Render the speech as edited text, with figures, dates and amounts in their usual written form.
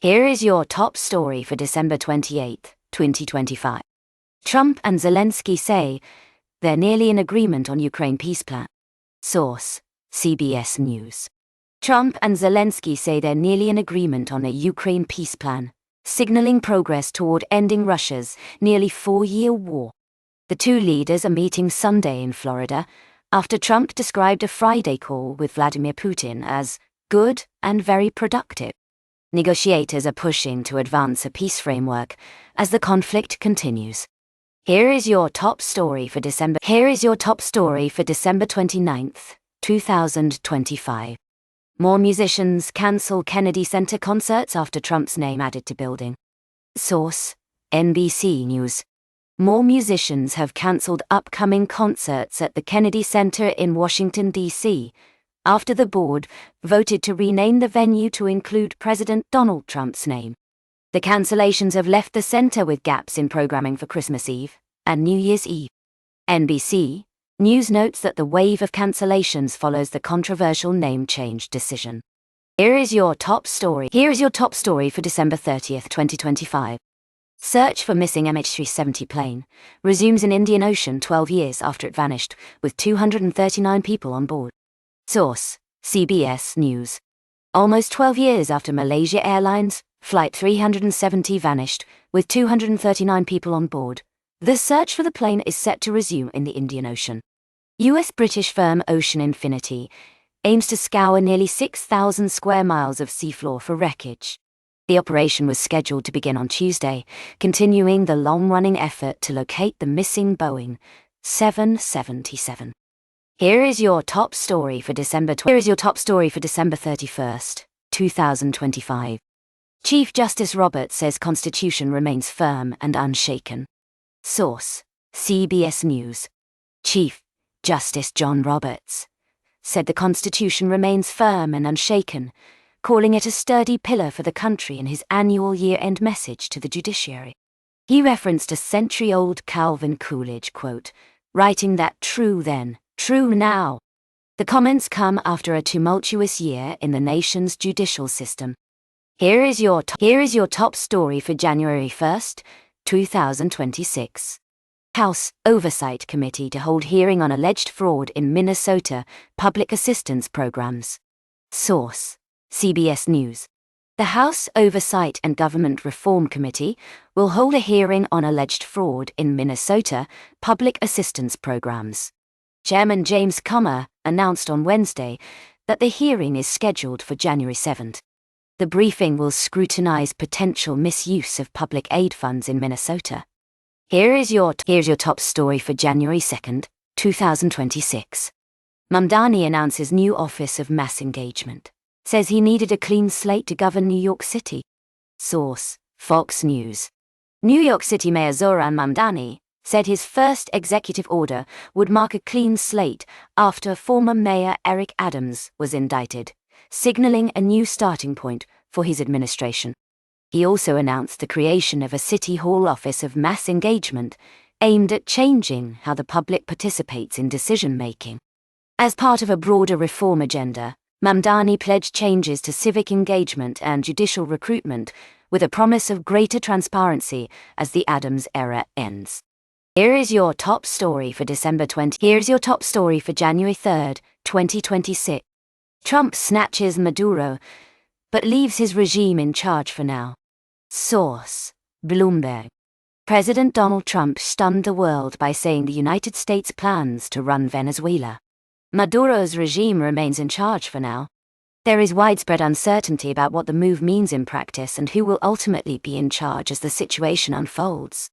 Here is your top story for December 28, 2025. Trump and Zelensky say they're nearly in agreement on Ukraine peace plan. Source: CBS News. Trump and Zelensky say they're nearly in agreement on a Ukraine peace plan, signaling progress toward ending Russia's nearly 4-year war. The two leaders are meeting Sunday in Florida, after Trump described a Friday call with Vladimir Putin as good and very productive. Negotiators are pushing to advance a peace framework as the conflict continues. Here is your top story for December 29th, 2025. More musicians cancel Kennedy Center concerts after Trump's name added to building. Source: NBC News. More musicians have canceled upcoming concerts at the Kennedy Center in Washington, D.C., after the board voted to rename the venue to include President Donald Trump's name. The cancellations have left the center with gaps in programming for Christmas Eve and New Year's Eve. NBC News notes that the wave of cancellations follows the controversial name change decision. Here is your top story for December 30th, 2025. Search for missing MH370 plane resumes in Indian Ocean 12 years after it vanished, with 239 people on board. Source: CBS News. Almost 12 years after Malaysia Airlines Flight 370 vanished, with 239 people on board, the search for the plane is set to resume in the Indian Ocean. US-British firm Ocean Infinity aims to scour nearly 6,000 square miles of seafloor for wreckage. The operation was scheduled to begin on Tuesday, continuing the long-running effort to locate the missing Boeing 777. Here is your top story for December 31st, 2025. Chief Justice Roberts says Constitution remains firm and unshaken. Source: CBS News. Chief Justice John Roberts said the Constitution remains firm and unshaken, calling it a sturdy pillar for the country in his annual year-end message to the judiciary. He referenced a century-old Calvin Coolidge quote, writing that "true then, true now." The comments come after a tumultuous year in the nation's judicial system. Here is your top story for January 1st, 2026. House Oversight Committee to hold hearing on alleged fraud in Minnesota public assistance programs. Source: CBS News. The House Oversight and Government Reform Committee will hold a hearing on alleged fraud in Minnesota public assistance programs. Chairman James Comer announced on Wednesday that the hearing is scheduled for January 7th. The briefing will scrutinize potential misuse of public aid funds in Minnesota. Here is your top story for January 2nd, 2026. Mamdani announces new Office of Mass Engagement. Says he needed a clean slate to govern New York City. Source: Fox News. New York City Mayor Zohran Mamdani said his first executive order would mark a clean slate after former Mayor Eric Adams was indicted, signaling a new starting point for his administration. He also announced the creation of a City Hall Office of Mass Engagement aimed at changing how the public participates in decision-making. As part of a broader reform agenda, Mamdani pledged changes to civic engagement and judicial recruitment with a promise of greater transparency as the Adams era ends. Here is your top story for January 3rd, 2026. Trump snatches Maduro, but leaves his regime in charge for now. Source: Bloomberg. President Donald Trump stunned the world by saying the United States plans to run Venezuela. Maduro's regime remains in charge for now. There is widespread uncertainty about what the move means in practice and who will ultimately be in charge as the situation unfolds.